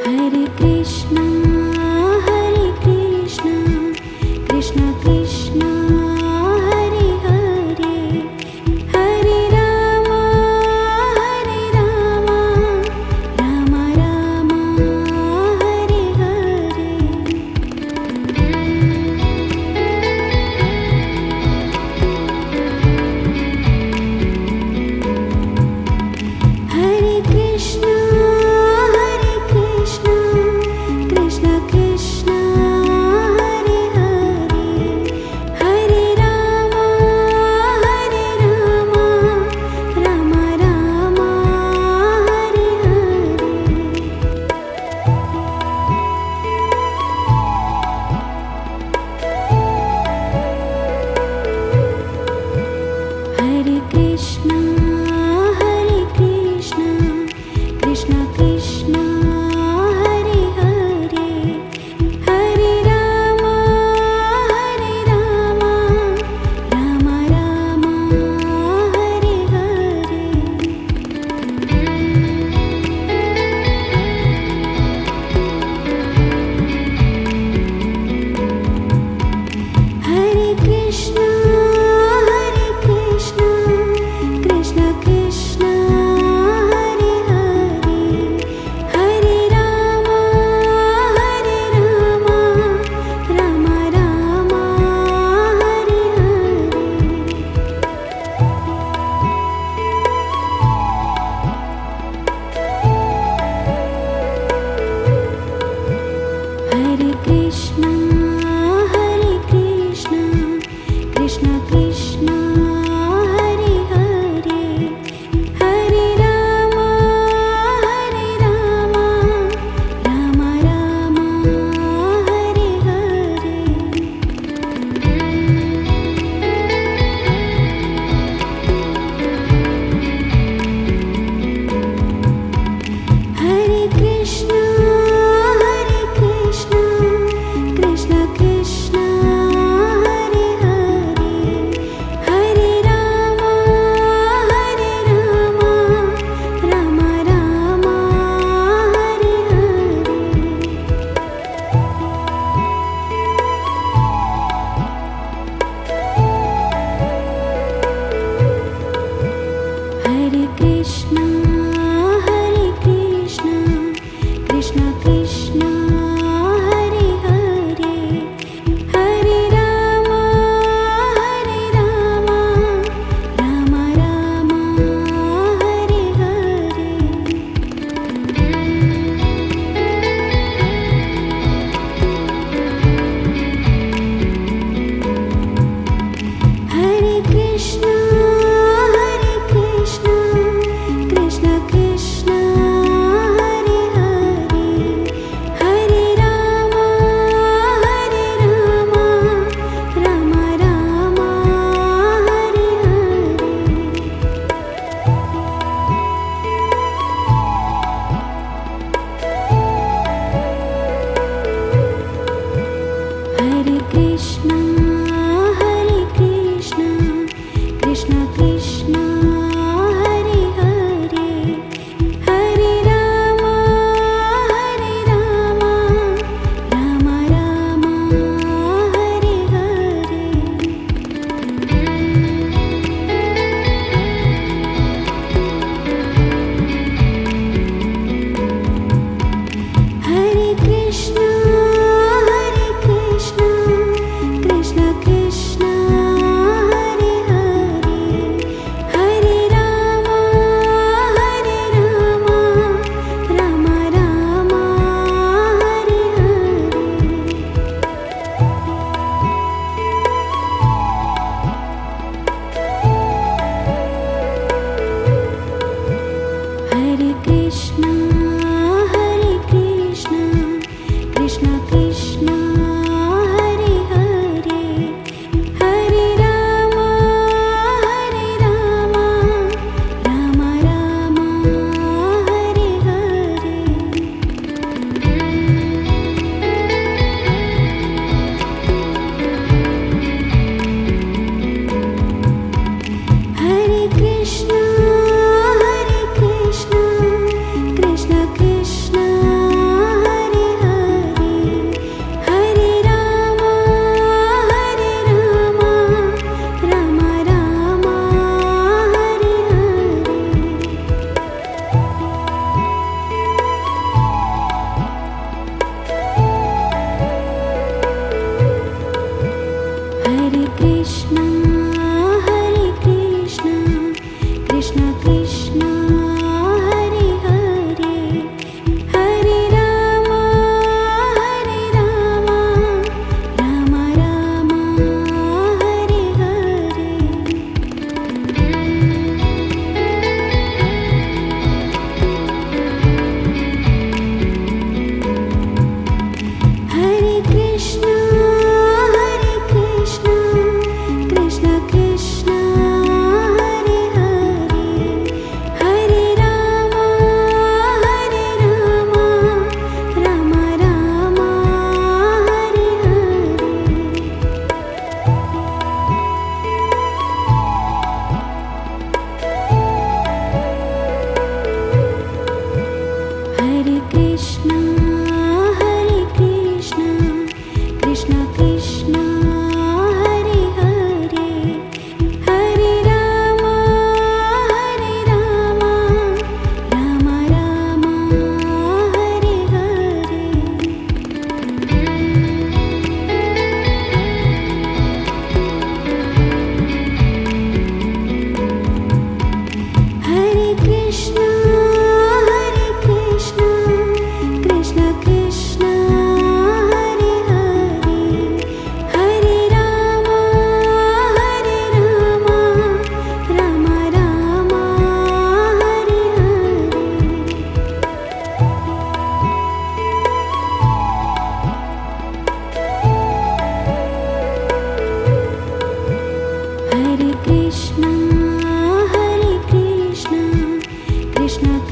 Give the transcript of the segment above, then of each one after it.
Hare Krishna Krishna Krishna Hare Hare, Hare Ram Ram Ram Hare Hare. Hare Krishna Krishna Krishna Hare Hare, Hare Ram Ram Ram Hare Hare. Hare Krishna Krishna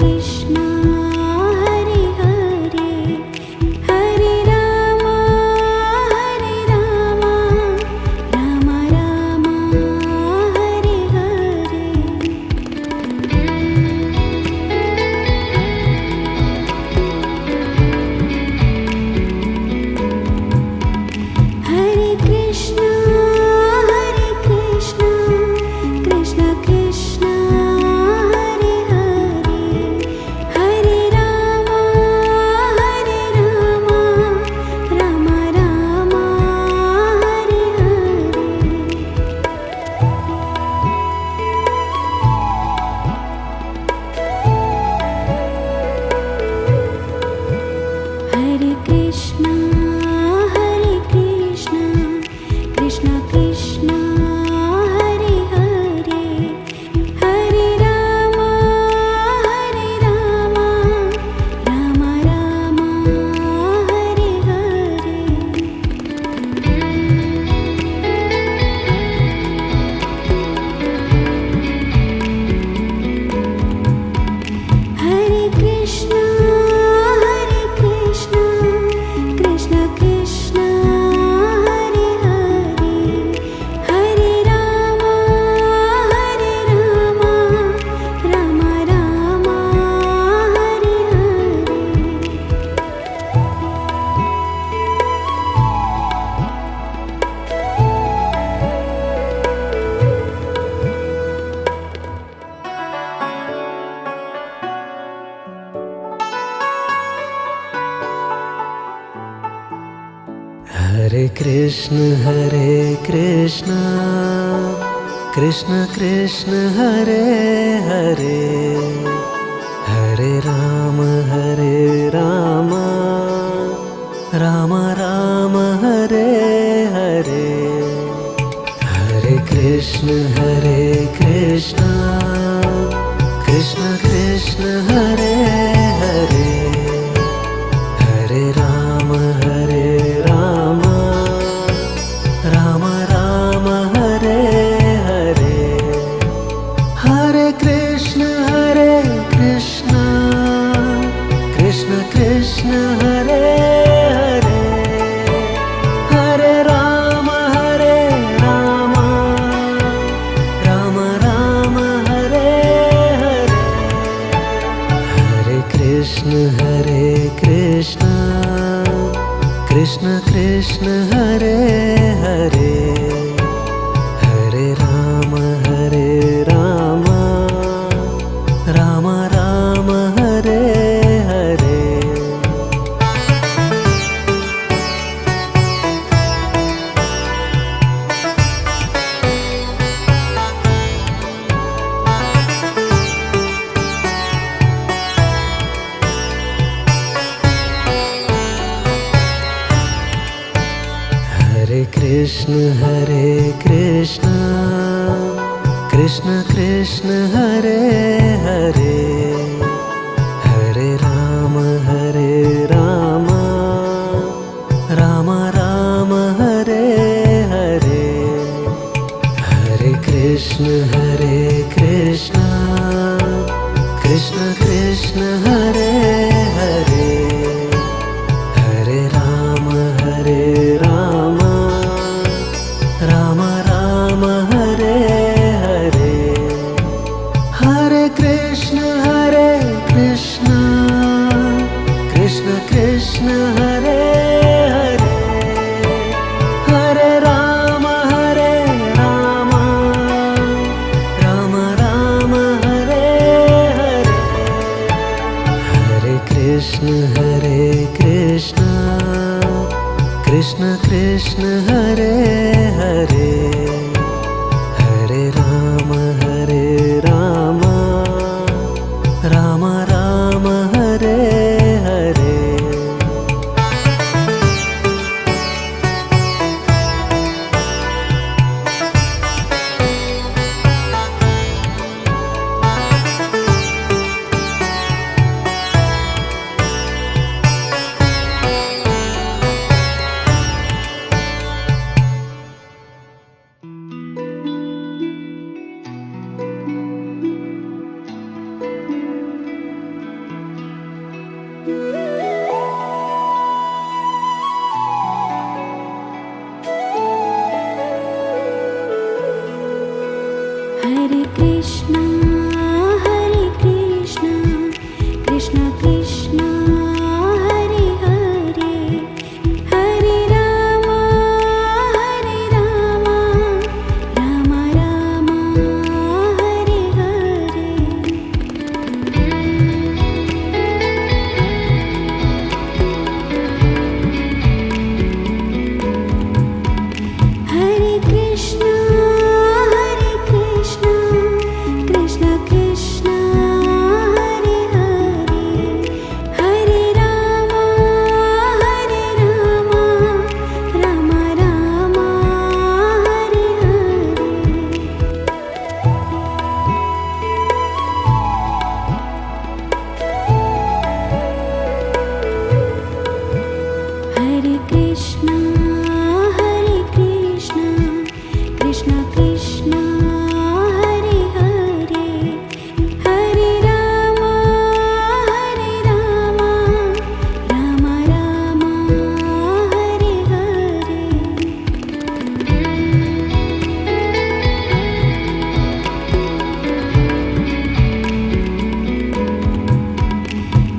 Krishna Hare Hare Hare Ram Ram Ram Hare Hare Hare Krishna Krishna Krishna Hare Hare Hare Ram Ram Ram Hare Hare Hare Krishna Krishna Krishna Hare Hare Hare Ram Ram Ram Hare Hare Hare Krishna Krishna Krishna Hare Hare Hare Ram Ram Ram Hare Hare Hare Krishna Krishna Krishna Hare Hare Hare Ram Ram Ram Hare Hare Hare Krishna Krishna Krishna Hare Hare Hare Ram Ram Hare Hare Hare Krishna Krishna Hare Hare Hare Ram Ram Hare Hare Hare Krishna Krishna Hare Hare Hare Ram Ram Hare Hare Hare Krishna Krishna Hare Hare Hare Ram Ram Hare Hare Hare Krishna Krishna Hare Hare Hare Ram Ram Hare Hare Hare Krishna Krishna Hare Hare Hare Ram Ram Hare Hare Hare Krishna Krishna Hare Hare Hare Ram Ram Hare Hare Hare Krishna, Krishna Krishna, Hare Hare, Hare Rama, Rama Rama, Hare Hare. Hare Krishna, Krishna Krishna, Hare Hare, Hare Rama, Rama Rama, Hare Hare. Hare Krishna, Krishna Krishna, Hare Hare, Hare Rama, Rama Rama, Hare Hare.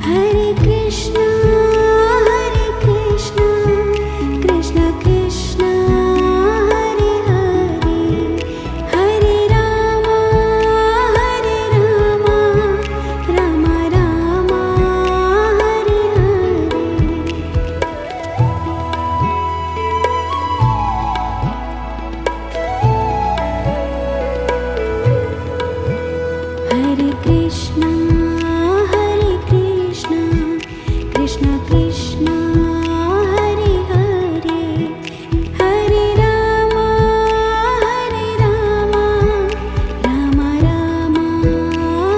Hare Krishna, Krishna Krishna, Hare Hare, Hare Rama, Rama Rama, Hare Hare. Hare Krishna, Krishna Krishna, Hare Hare, Hare Rama, Rama Rama,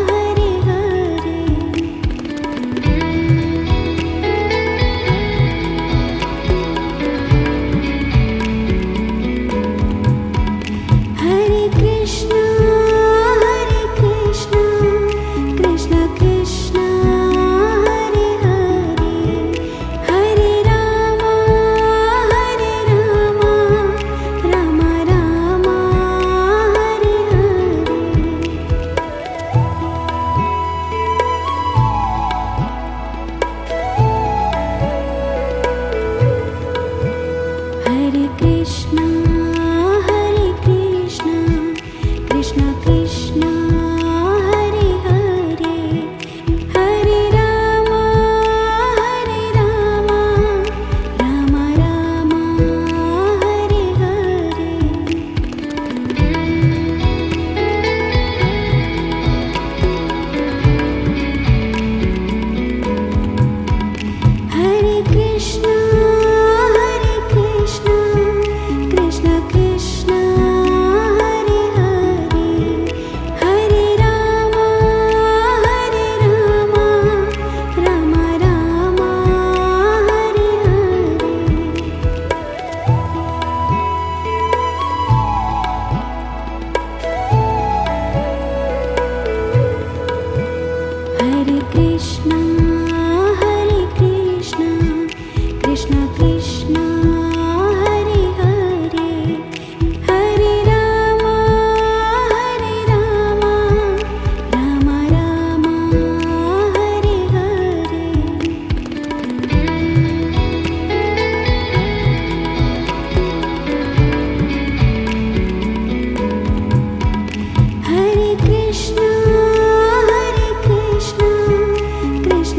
Hare Hare. Hare Krishna, Krishna Krishna, Hare Hare, Hare Rama, Rama Rama, Hare Hare. Hare Krishna, Krishna Krishna, Hare Hare, Hare Rama, Rama Rama, Hare Hare. Hare Krishna, Krishna Krishna, Hare Hare, Hare Rama, Rama Rama, Hare Hare. Hare Krishna, Krishna Krishna, Hare Hare, Hare Rama, Rama Rama, Hare Hare. Hare Krishna, Krishna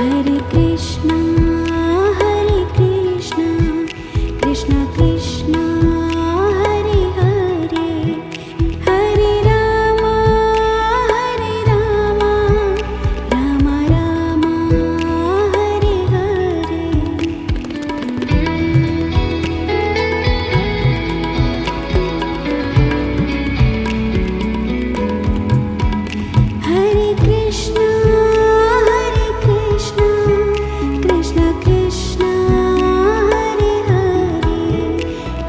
Hare Krishna, Krishna Krishna, Hare Hare, Hare Rama, Rama Rama, Hare Hare. Hare Krishna, Krishna Krishna, Hare Hare,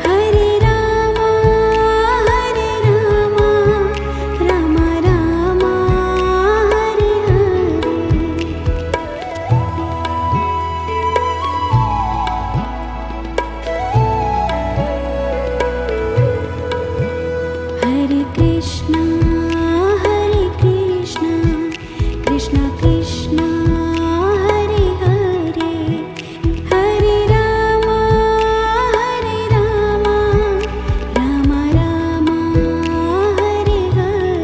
Hare Rama, Rama Rama, Hare Hare. Hare Krishna, Krishna Krishna, Hare Hare, Hare Rama, Rama Rama, Hare Hare.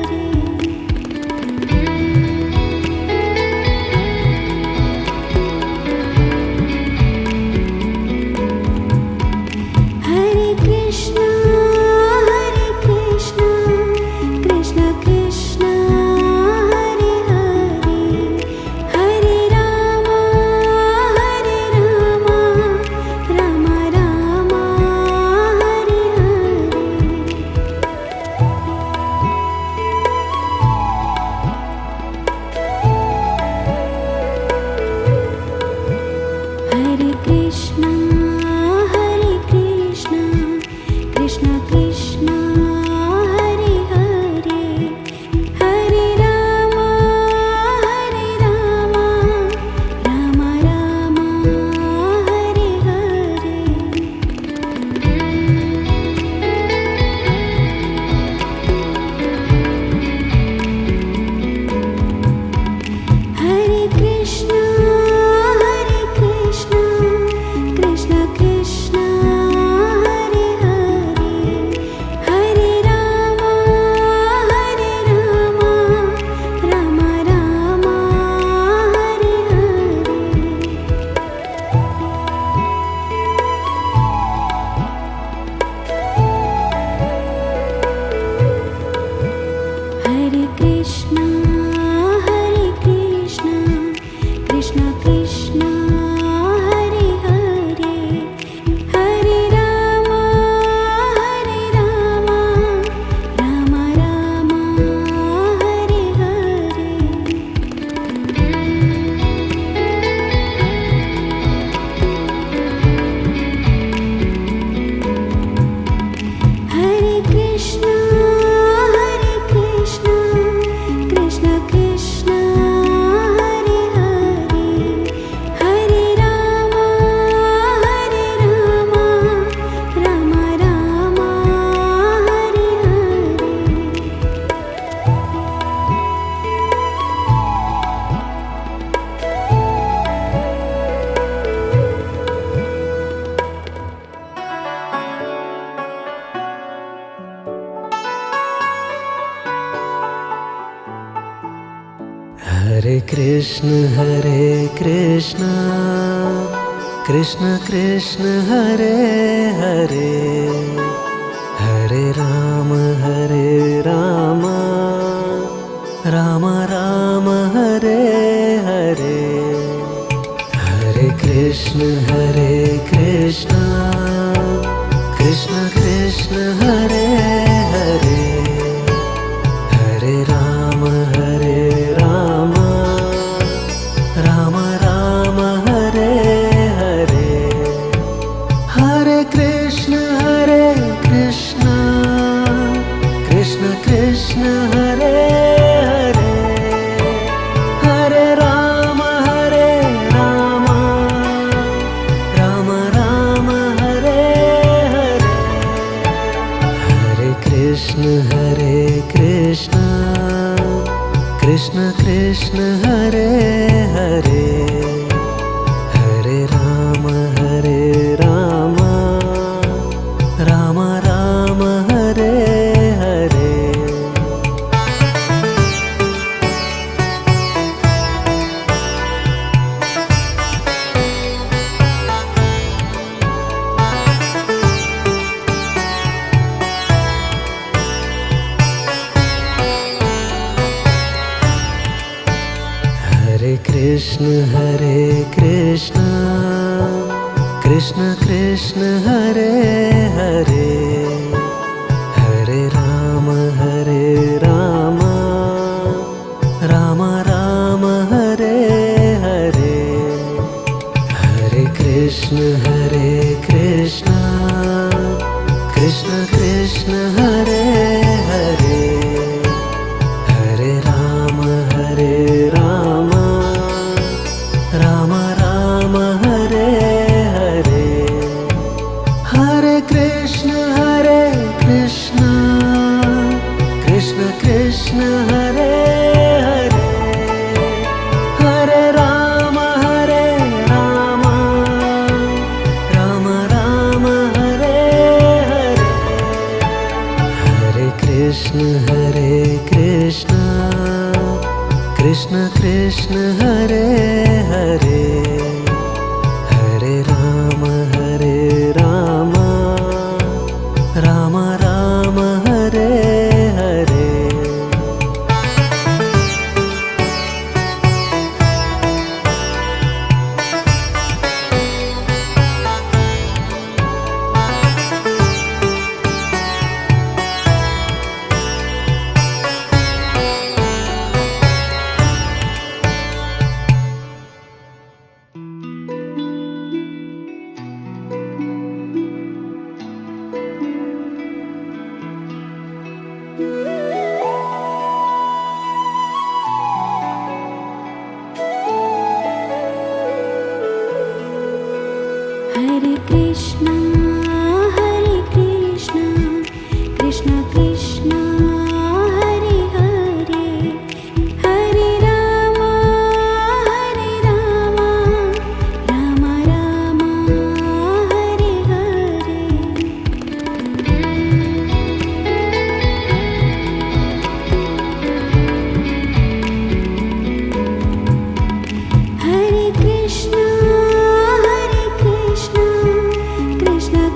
Hare Krishna, Krishna Krishna, Hare Hare, Hare Rama, Rama Rama, Hare Hare. Hare Krishna, Krishna Krishna, Hare Hare, Hare Rama, Rama Rama, Hare Hare. Hare Krishna, Krishna Krishna, Hare Hare, Hare Rama, Rama Rama, Hare Hare. Hare Krishna, Krishna Krishna, Hare Hare, Hare Rama, Rama Rama, Hare Hare. Hare Krishna, Krishna Krishna, Hare Hare, Hare Rama, Rama Rama, Hare Hare. Hare Krishna, Krishna Krishna, Hare Hare, Hare Rama, Rama Rama, Hare Hare, Hare Krishna, Krishna Krishna, Hare Hare, Hare Rama, Rama Rama, Hare Hare, Hare Krishna, Krishna Krishna, Hare Hare, Hare Rama, Rama Rama, Hare Hare, Hare Krishna, Krishna Krishna, Hare Hare, Hare Rama, Rama Rama, Hare Hare. Krishna Krishna Krishna Hare Hare Hare Ram Ram Ram Hare Hare Hare Krishna Krishna Krishna Hare Hare Hare Ram Ram Ram Hare Hare Hare Krishna Krishna Krishna Hare Hare Hare Ram Ram Ram Hare Hare Hare Krishna Krishna Hare Hare Hare Ram Ram Ram Hare Hare Hare Krishna, Krishna Krishna, Hare Hare, Hare Rama, Rama Rama, Hare Hare. Hare Krishna, Krishna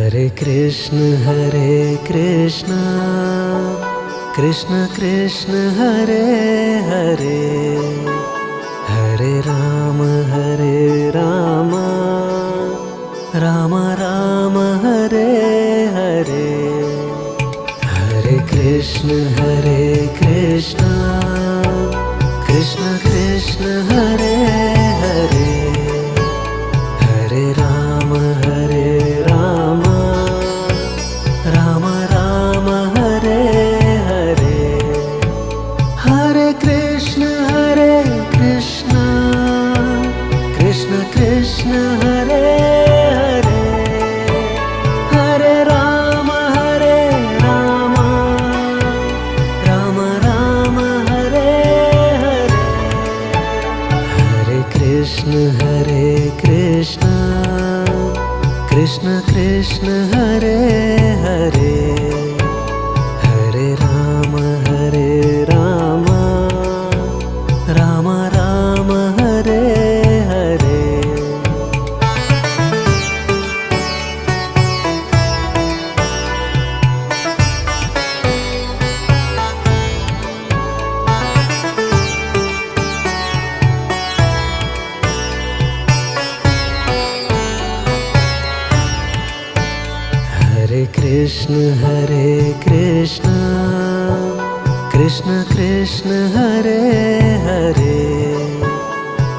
Hare Krishna Krishna Krishna Hare Hare Hare Ram Ram Ram Hare Hare Hare Krishna Krishna Krishna Hare Hare Hare Ram Ram Ram Hare Hare Hare Krishna Krishna Krishna Hare Hare Hare Ram Ram Ram Hare Hare Hare Krishna Krishna Hare Hare Hare Ram Ram Ram Hare Hare Hare Krishna Krishna Hare Hare Hare Ram Ram Ram Hare Hare Hare Krishna Krishna Hare Hare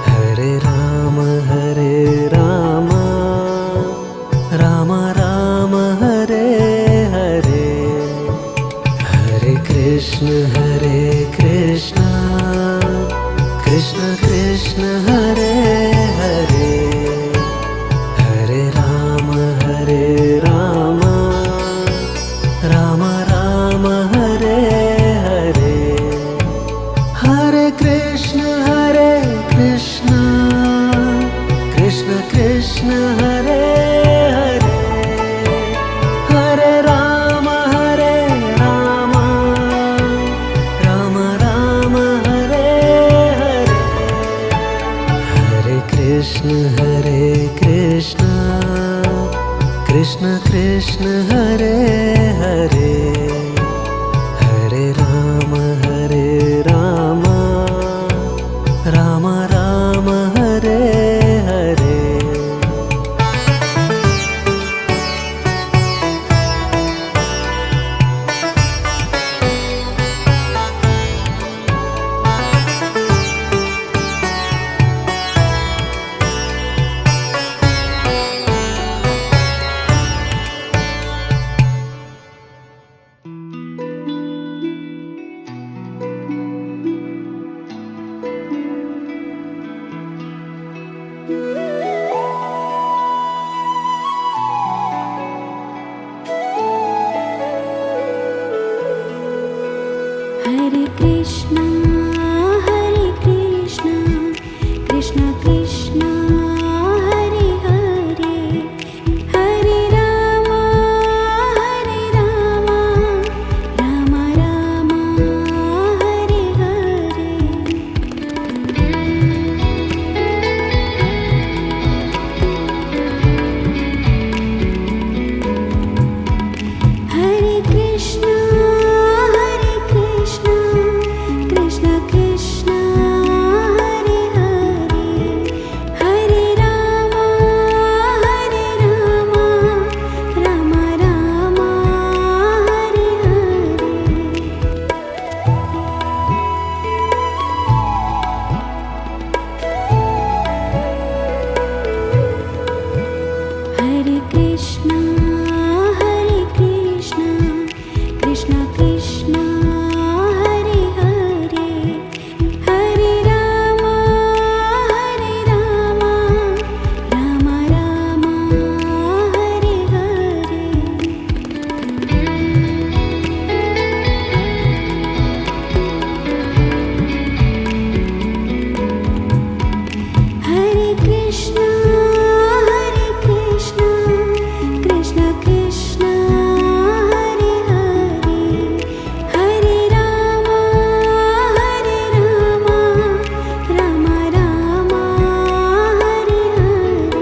Hare Ram Ram Hare Hare Hare Krishna Krishna Hare Hare Hare Ram Ram Ram Hare Hare Hare Krishna Krishna Hare Hare Hare Ram Ram Hare Hare Hare Krishna Krishna Krishna Hare Hare Hare Ram Ram Ram Hare Hare Hare Krishna Krishna Krishna Hare Hare Hare Ram Ram Ram Hare Hare Hare Krishna Krishna Krishna Hare Hare Hare Ram Ram Ram Hare Hare Hare Krishna Krishna Krishna Hare Hare Hare Ram Ram Ram Hare Hare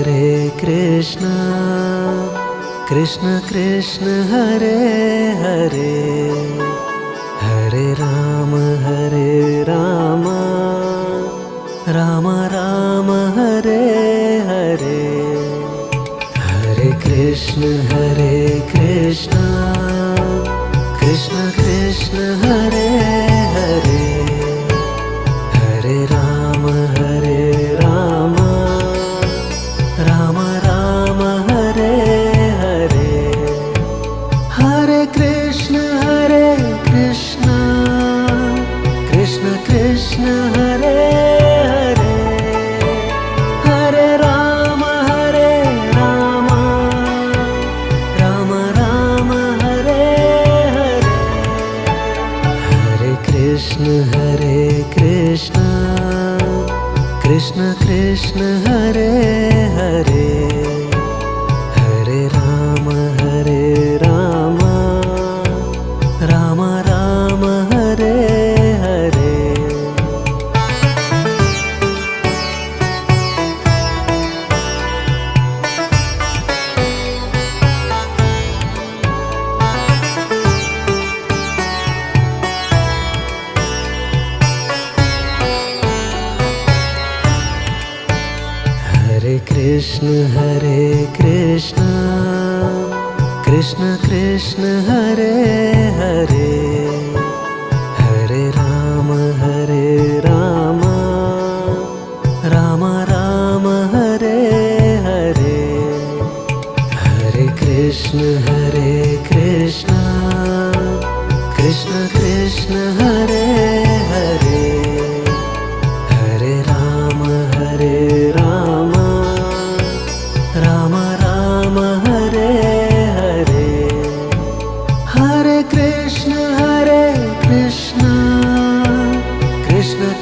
Hare Krishna Krishna Krishna Hare Hare Hare Ram Ram Ram Hare Hare Hare Krishna Krishna Krishna Hare Hare Hare Ram Ram Ram Hare Hare Hare Krishna Krishna Krishna Hare Hare Hare Ram Ram Ram Hare Hare Hare Krishna Krishna Krishna Hare Hare Hare Ram Ram Ram Hare Hare Hare Krishna Krishna Krishna Hare Hare Hare Ram Ram Ram Hare Hare Hare Krishna Krishna Krishna Hare Hare Hare Ram Ram Hare Hare Hare Krishna Krishna Krishna Hare Hare Hare Ram Ram Hare Hare Hare Krishna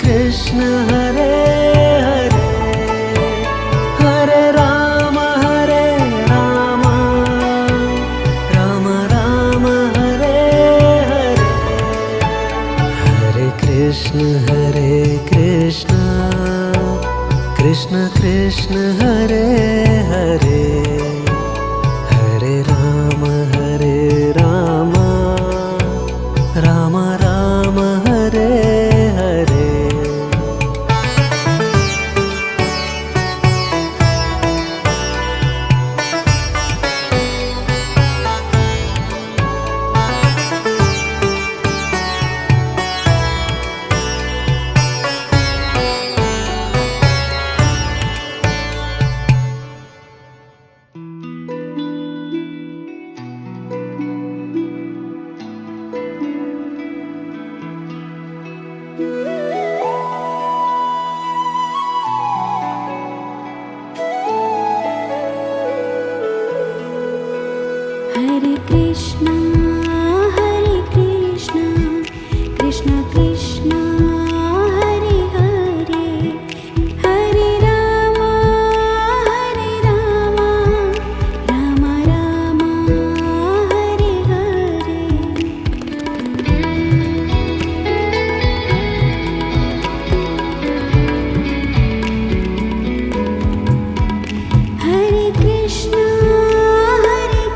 Krishna Hare Hare Hare Ram Ram Hare Hare Hare Krishna Krishna Krishna Hare Hare Hare Ram Ram Ram Hare Hare Hare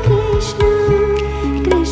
Krishna Krishna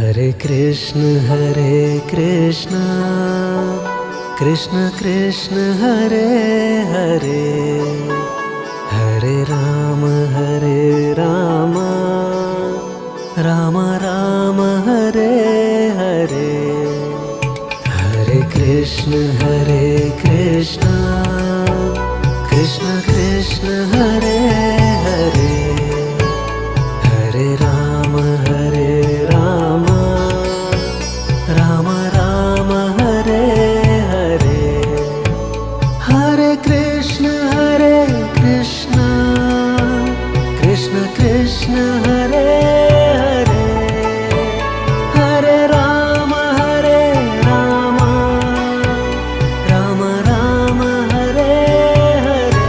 Hare Krishna Krishna Krishna Hare Hare Hare Ram Ram Ram Hare Hare Hare Krishna Krishna Krishna Hare Hare Hare Ram Ram Ram Hare Hare Hare Krishna Krishna Krishna Hare Hare Hare Ram Ram Ram Hare Hare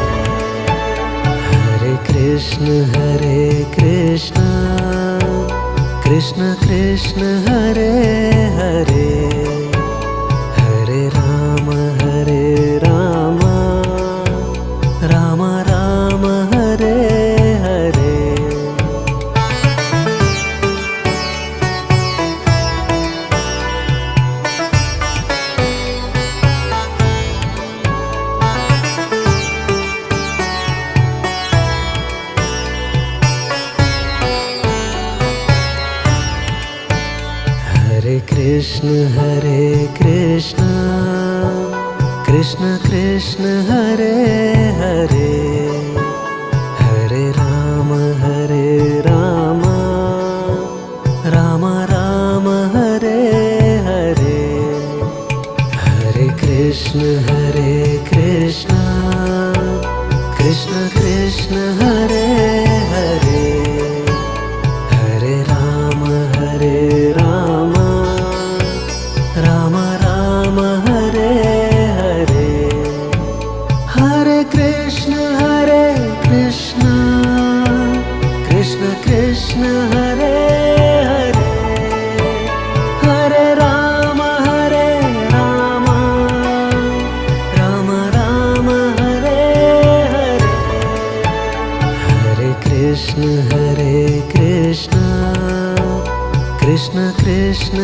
Hare Krishna Krishna Hare Hare Hare Ram Ram Ram Hare Hare Hare Krishna Krishna Hare Hare Hare Ram Ram Ram Hare Hare Hare Krishna Krishna Hare Hare Hare Ram Ram Hare Hare Hare Krishna Krishna Hare Hare Hare Ram Ram Ram Hare Hare Hare Krishna Krishna